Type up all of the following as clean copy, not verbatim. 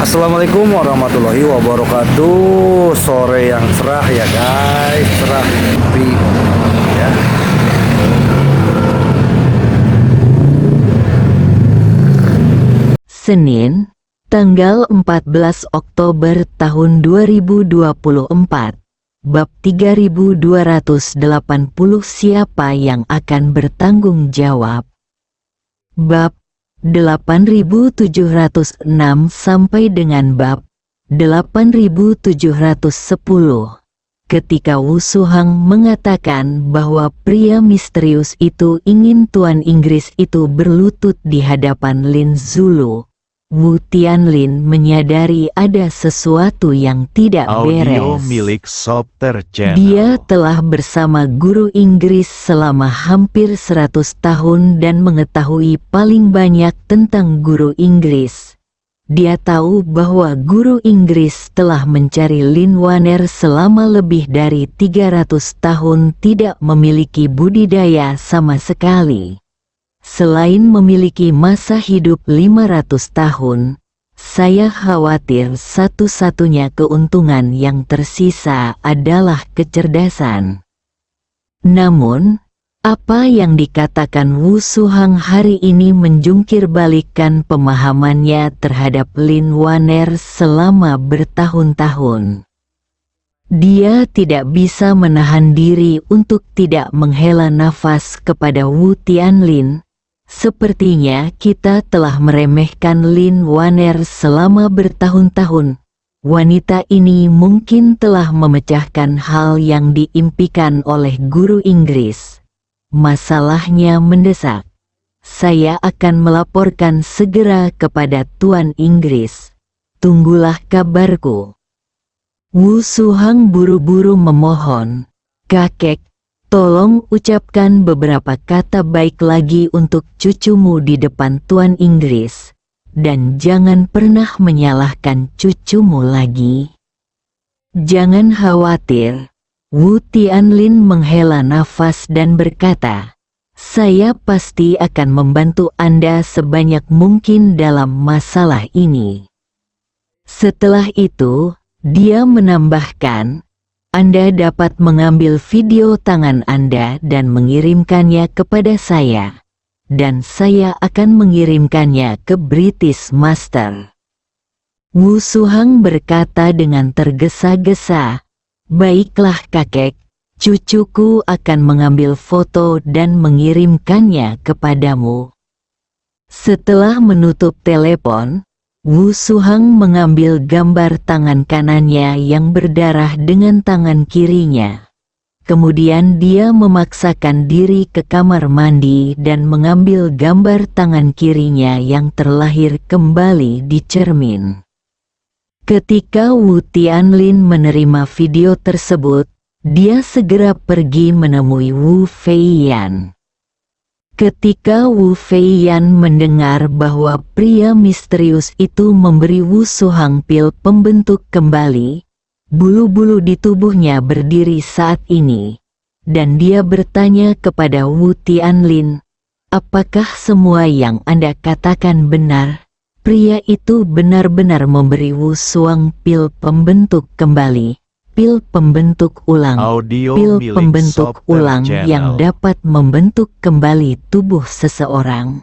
Assalamualaikum warahmatullahi wabarakatuh. Sore yang cerah ya guys, cerah tapi ya. Senin, tanggal 14 Oktober tahun 2024. Bab 3280 siapa yang akan bertanggung jawab? Bab 8706 sampai dengan bab 8710. Ketika Wu Suhang mengatakan bahwa pria misterius itu ingin Tuan Inggris itu berlutut di hadapan Lin Zulu, Wu Tianlin menyadari ada sesuatu yang tidak beres. Audio milik Sopter Channel. Dia telah bersama guru Inggris selama hampir 100 tahun dan mengetahui paling banyak tentang guru Inggris. Dia tahu bahwa guru Inggris telah mencari Lin Waner selama lebih dari 300 tahun tidak memiliki budidaya sama sekali. Selain memiliki masa hidup 500 tahun, saya khawatir satu-satunya keuntungan yang tersisa adalah kecerdasan. Namun, apa yang dikatakan Wu Suhang hari ini menjungkir balikkan pemahamannya terhadap Lin Waner selama bertahun-tahun. Dia tidak bisa menahan diri untuk tidak menghela nafas kepada Wu Tianlin. Sepertinya kita telah meremehkan Lin Waner selama bertahun-tahun. Wanita ini mungkin telah memecahkan hal yang diimpikan oleh guru Inggris. Masalahnya mendesak. Saya akan melaporkan segera kepada Tuan Inggris. Tunggulah kabarku. Wu Suhang buru-buru memohon, "Kakek, tolong ucapkan beberapa kata baik lagi untuk cucumu di depan Tuan Inggris, dan jangan pernah menyalahkan cucumu lagi." "Jangan khawatir." Wu Tianlin menghela nafas dan berkata, "Saya pasti akan membantu Anda sebanyak mungkin dalam masalah ini." Setelah itu, dia menambahkan, "Anda dapat mengambil video tangan Anda dan mengirimkannya kepada saya, dan saya akan mengirimkannya ke British Master." Wu Suhang berkata dengan tergesa-gesa, "Baiklah kakek, cucuku akan mengambil foto dan mengirimkannya kepadamu." Setelah menutup telepon, Wu Suhang mengambil gambar tangan kanannya yang berdarah dengan tangan kirinya. Kemudian dia memaksakan diri ke kamar mandi dan mengambil gambar tangan kirinya yang terlahir kembali di cermin. Ketika Wu Tianlin menerima video tersebut, dia segera pergi menemui Wu Feiyan. Ketika Wu Feiyan mendengar bahwa pria misterius itu memberi Wu Suhang pil pembentuk kembali, bulu-bulu di tubuhnya berdiri saat ini, dan dia bertanya kepada Wu Tianlin, "Apakah semua yang Anda katakan benar? Pria itu benar-benar memberi Wu Suhang pil pembentuk kembali, pil pembentuk ulang, Audio pil milik pembentuk Sopter ulang Channel. yang dapat membentuk kembali tubuh seseorang."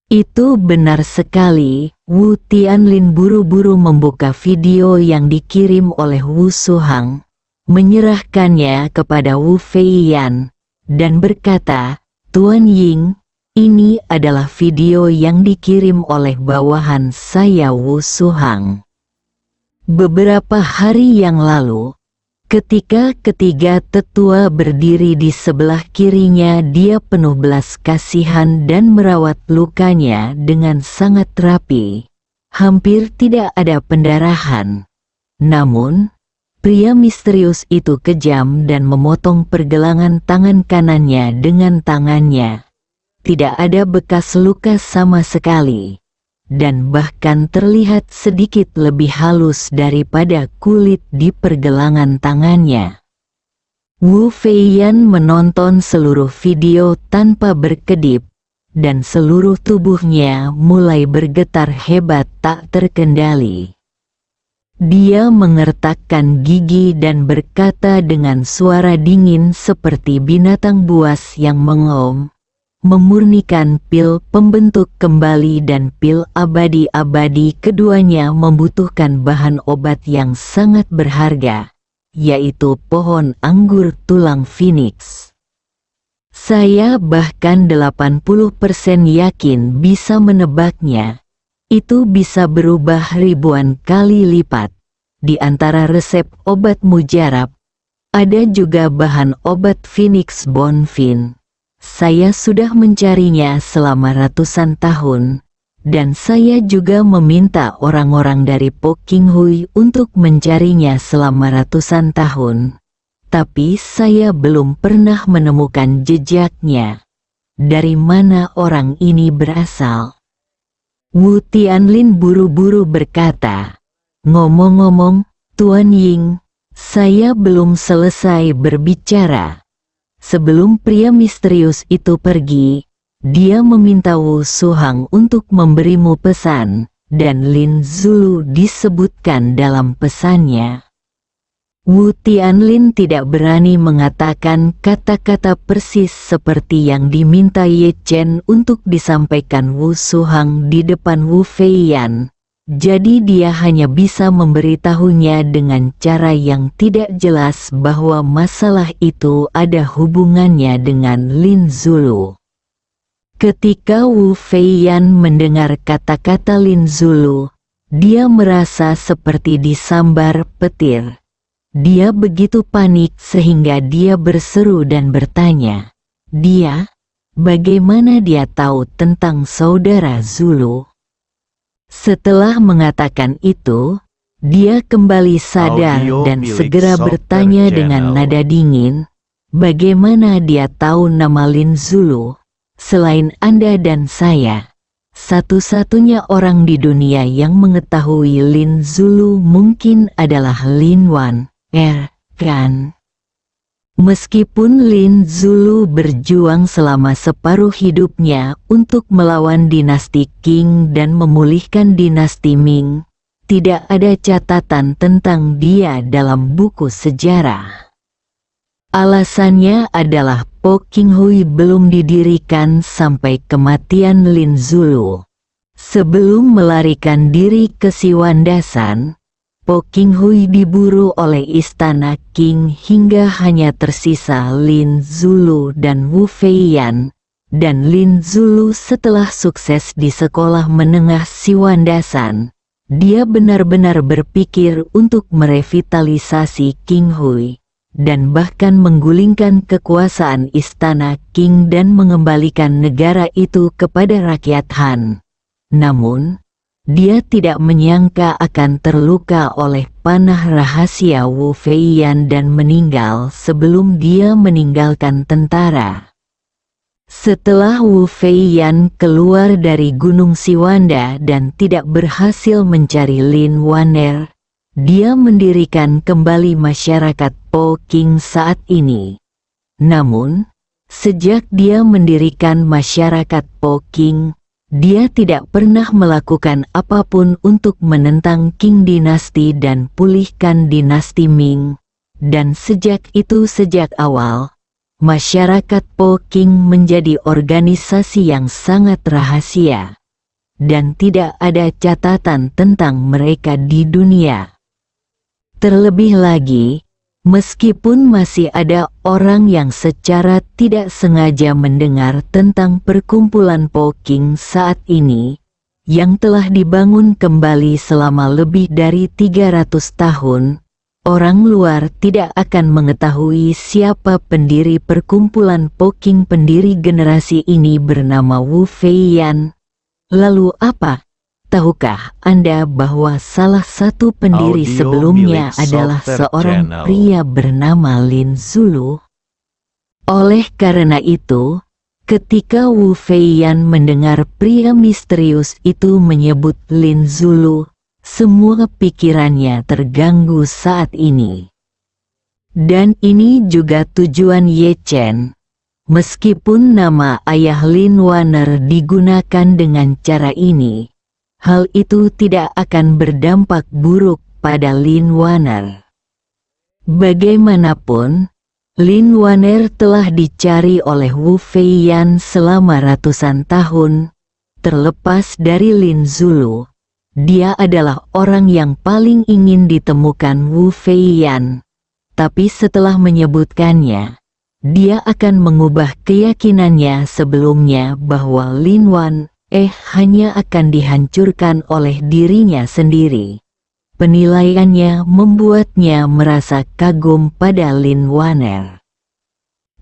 "Itu benar sekali." Wu Tianlin buru-buru membuka video yang dikirim oleh Wu Suhang, menyerahkannya kepada Wu Feiyan, dan berkata, "Tuan Ying, ini adalah video yang dikirim oleh bawahan saya Wu Suhang. Beberapa hari yang lalu, ketika ketiga tetua berdiri di sebelah kirinya, dia penuh belas kasihan dan merawat lukanya dengan sangat rapi. Hampir tidak ada pendarahan. Namun, pria misterius itu kejam dan memotong pergelangan tangan kanannya dengan tangannya. Tidak ada bekas luka sama sekali, dan bahkan terlihat sedikit lebih halus daripada kulit di pergelangan tangannya. Wu Feiyan menonton seluruh video tanpa berkedip, dan seluruh tubuhnya mulai bergetar hebat tak terkendali. Dia mengertakkan gigi dan berkata dengan suara dingin seperti binatang buas yang mengaum, memurnikan pil pembentuk kembali dan pil abadi-abadi. Keduanya membutuhkan bahan obat yang sangat berharga, yaitu pohon anggur tulang Phoenix. Saya bahkan 80% yakin bisa menebaknya. Itu bisa berubah ribuan kali lipat. Di antara resep obat mujarab, ada juga bahan obat Phoenix Bonfin. Saya sudah mencarinya selama ratusan tahun, dan saya juga meminta orang-orang dari Po King Hui untuk mencarinya selama ratusan tahun. Tapi saya belum pernah menemukan jejaknya. Dari mana orang ini berasal? Wu Tianlin buru-buru berkata, "Ngomong-ngomong, Tuan Ying, saya belum selesai berbicara." Sebelum pria misterius itu pergi, dia meminta Wu Suhang untuk memberimu pesan, dan Lin Zulu disebutkan dalam pesannya. Wu Tianlin tidak berani mengatakan kata-kata persis seperti yang diminta Ye Chen untuk disampaikan Wu Suhang di depan Wu Feiyan, jadi dia hanya bisa memberitahunya dengan cara yang tidak jelas bahwa masalah itu ada hubungannya dengan Lin Zulu. Ketika Wu Feiyan mendengar kata-kata Lin Zulu, dia merasa seperti disambar petir. Dia begitu panik sehingga dia berseru dan bertanya, "Dia? Bagaimana dia tahu tentang saudara Zulu?" Setelah mengatakan itu, dia kembali sadar Audio dan milik segera Software bertanya dengan Channel. nada dingin, "Bagaimana dia tahu nama Lin Zulu? Selain Anda dan saya, satu-satunya orang di dunia yang mengetahui Lin Zulu mungkin adalah Lin Wan, kan?" Meskipun Lin Zulu berjuang selama separuh hidupnya untuk melawan dinasti Qing dan memulihkan dinasti Ming, tidak ada catatan tentang dia dalam buku sejarah. Alasannya adalah Po King Hui belum didirikan sampai kematian Lin Zulu. Sebelum melarikan diri ke Siwandasan, Po King Hui diburu oleh istana Qing hingga hanya tersisa Lin Zulu dan Wu Feiyan, dan Lin Zulu setelah sukses di sekolah menengah Siwandasan, dia benar-benar berpikir untuk merevitalisasi King Hui, dan bahkan menggulingkan kekuasaan istana Qing dan mengembalikan negara itu kepada rakyat Han. Namun, dia tidak menyangka akan terluka oleh panah rahasia Wu Feiyan dan meninggal sebelum dia meninggalkan tentara. Setelah Wu Feiyan keluar dari Gunung Siwanda dan tidak berhasil mencari Lin Waner, dia mendirikan kembali masyarakat Po King saat ini. Namun, sejak dia mendirikan masyarakat Po King, dia tidak pernah melakukan apapun untuk menentang Qing dinasti dan pulihkan dinasti Ming. Dan sejak itu sejak awal, masyarakat Po King menjadi organisasi yang sangat rahasia. Dan tidak ada catatan tentang mereka di dunia. Terlebih lagi, meskipun masih ada orang yang secara tidak sengaja mendengar tentang perkumpulan Po King saat ini, yang telah dibangun kembali selama lebih dari 300 tahun, orang luar tidak akan mengetahui siapa pendiri perkumpulan Po King. Pendiri generasi ini bernama Wu Feiyan. Lalu apa? Tahukah Anda bahwa salah satu pendiri Audio sebelumnya milik adalah Software seorang Channel. pria bernama Lin Zulu? Oleh karena itu, ketika Wu Feiyan mendengar pria misterius itu menyebut Lin Zulu, semua pikirannya terganggu saat ini. Dan ini juga tujuan Ye Chen. Meskipun nama ayah Lin Wanner digunakan dengan cara ini, hal itu tidak akan berdampak buruk pada Lin Wanner. Bagaimanapun, Lin Wanner telah dicari oleh Wu Feiyan selama ratusan tahun. Terlepas dari Lin Zulu, dia adalah orang yang paling ingin ditemukan Wu Feiyan. Tapi setelah menyebutkannya, dia akan mengubah keyakinannya sebelumnya bahwa Lin Wan hanya akan dihancurkan oleh dirinya sendiri. Penilaiannya membuatnya merasa kagum pada Lin Wanner.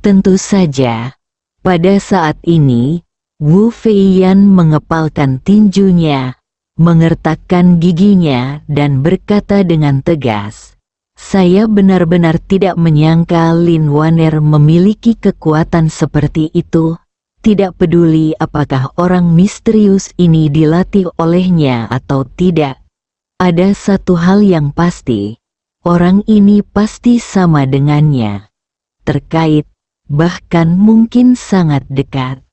Tentu saja, pada saat ini, Wu Feiyan mengepalkan tinjunya, mengertakkan giginya dan berkata dengan tegas, "Saya benar-benar tidak menyangka Lin Wanner memiliki kekuatan seperti itu. Tidak peduli apakah orang misterius ini dilatih olehnya atau tidak. Ada satu hal yang pasti, orang ini pasti sama dengannya. Terkait, bahkan mungkin sangat dekat."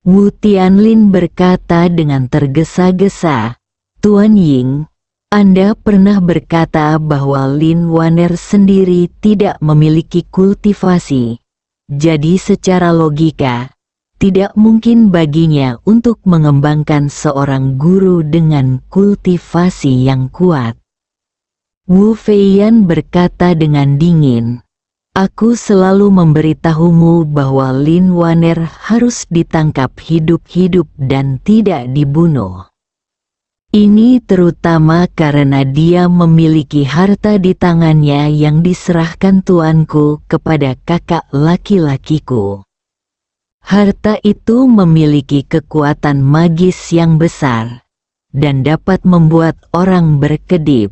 Wu Tianlin berkata dengan tergesa-gesa, "Tuan Ying, Anda pernah berkata bahwa Lin Wanner sendiri tidak memiliki kultivasi. Jadi secara logika, tidak mungkin baginya untuk mengembangkan seorang guru dengan kultivasi yang kuat." Wu Feiyan berkata dengan dingin, "Aku selalu memberitahumu bahwa Lin Wanner harus ditangkap hidup-hidup dan tidak dibunuh. Ini terutama karena dia memiliki harta di tangannya yang diserahkan tuanku kepada kakak laki-lakiku. Harta itu memiliki kekuatan magis yang besar dan dapat membuat orang berkedip.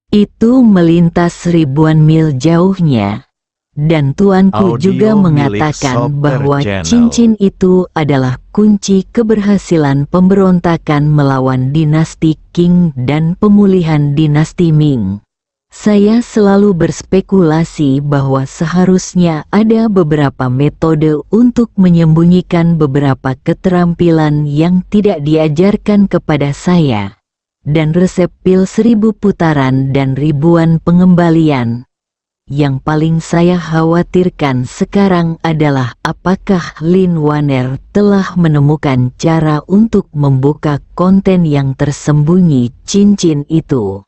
Itu melintas ribuan mil jauhnya, dan tuanku juga mengatakan bahwa cincin itu adalah kunci keberhasilan pemberontakan melawan dinasti Qing dan pemulihan dinasti Ming. Saya selalu berspekulasi bahwa seharusnya ada beberapa metode untuk menyembunyikan beberapa keterampilan yang tidak diajarkan kepada saya. Dan resep pil 1000 putaran dan ribuan pengembalian. Yang paling saya khawatirkan sekarang adalah apakah Lin Wanner telah menemukan cara untuk membuka konten yang tersembunyi cincin itu."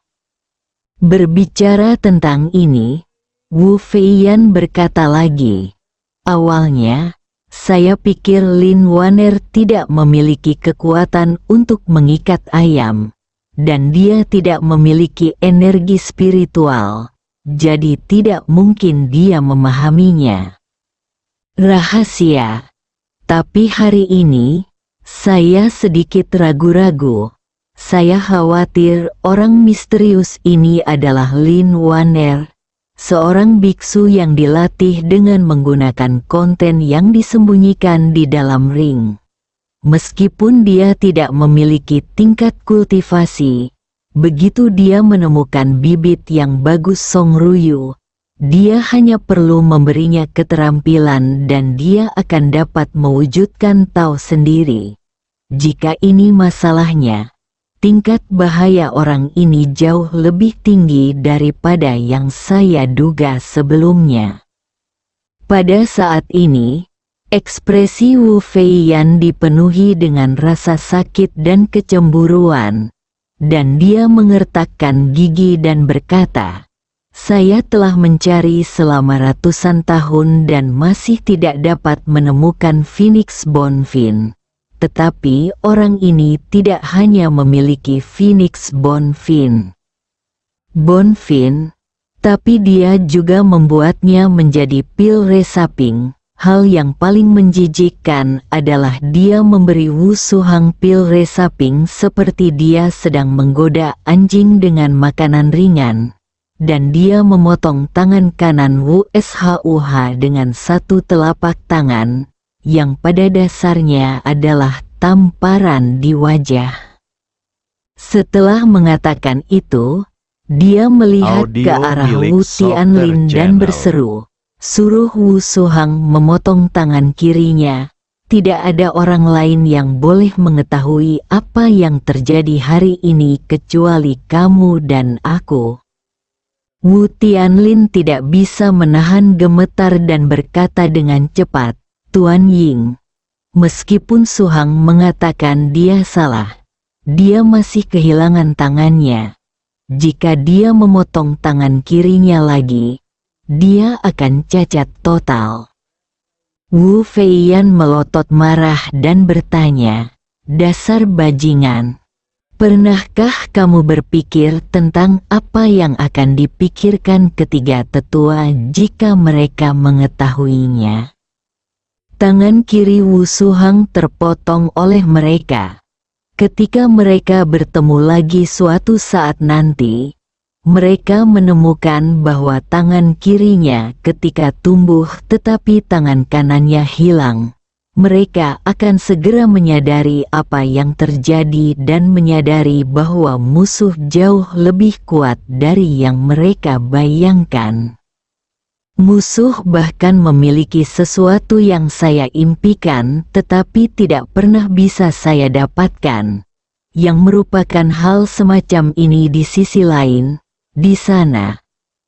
Berbicara tentang ini, Wu Feiyan berkata lagi, "Awalnya, saya pikir Lin Wanner tidak memiliki kekuatan untuk mengikat ayam. Dan dia tidak memiliki energi spiritual, jadi tidak mungkin dia memahaminya. Rahasia. Tapi hari ini, saya sedikit ragu-ragu. Saya khawatir orang misterius ini adalah Lin Wanner, seorang biksu yang dilatih dengan menggunakan konten yang disembunyikan di dalam ring. Meskipun dia tidak memiliki tingkat kultivasi, begitu dia menemukan bibit yang bagus Song Ruyu, dia hanya perlu memberinya keterampilan dan dia akan dapat mewujudkan Tao sendiri. Jika ini masalahnya, tingkat bahaya orang ini jauh lebih tinggi daripada yang saya duga sebelumnya." Pada saat ini, ekspresi Wu Feiyan dipenuhi dengan rasa sakit dan kecemburuan, dan dia mengertakkan gigi dan berkata, "Saya telah mencari selama ratusan tahun dan masih tidak dapat menemukan Phoenix Bonfin. Tetapi orang ini tidak hanya memiliki Phoenix Bonfin, tapi dia juga membuatnya menjadi pil resaping. Hal yang paling menjijikkan adalah dia memberi Wu Suhang pil resaping seperti dia sedang menggoda anjing dengan makanan ringan, dan dia memotong tangan kanan Wu Shuh dengan satu telapak tangan, yang pada dasarnya adalah tamparan di wajah." Setelah mengatakan itu, dia melihat ke arah Wu Tianlin dan berseru, Suruh Wu Suhang memotong tangan kirinya. Tidak ada orang lain yang boleh mengetahui apa yang terjadi hari ini kecuali kamu dan aku. Wu Tianlin tidak bisa menahan gemetar dan berkata dengan cepat, Tuan Ying. Meskipun Suhang mengatakan dia salah, dia masih kehilangan tangannya. Jika dia memotong tangan kirinya lagi, dia akan cacat total. Wu Feiyan melotot marah dan bertanya, dasar bajingan. Pernahkah kamu berpikir tentang apa yang akan dipikirkan ketiga tetua jika mereka mengetahuinya? Tangan kiri Wu Suhang terpotong oleh mereka. Ketika mereka bertemu lagi suatu saat nanti, mereka menemukan bahwa tangan kirinya ketika tumbuh tetapi tangan kanannya hilang. Mereka akan segera menyadari apa yang terjadi dan menyadari bahwa musuh jauh lebih kuat dari yang mereka bayangkan. Musuh bahkan memiliki sesuatu yang saya impikan tetapi tidak pernah bisa saya dapatkan, yang merupakan hal semacam ini di sisi lain. Di sana,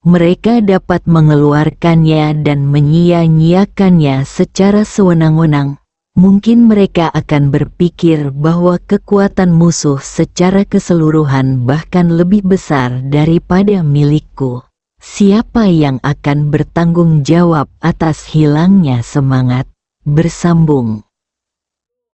mereka dapat mengeluarkannya dan menyia-nyiakannya secara sewenang-wenang. Mungkin mereka akan berpikir bahwa kekuatan musuh secara keseluruhan bahkan lebih besar daripada milikku. Siapa yang akan bertanggung jawab atas hilangnya semangat? Bersambung.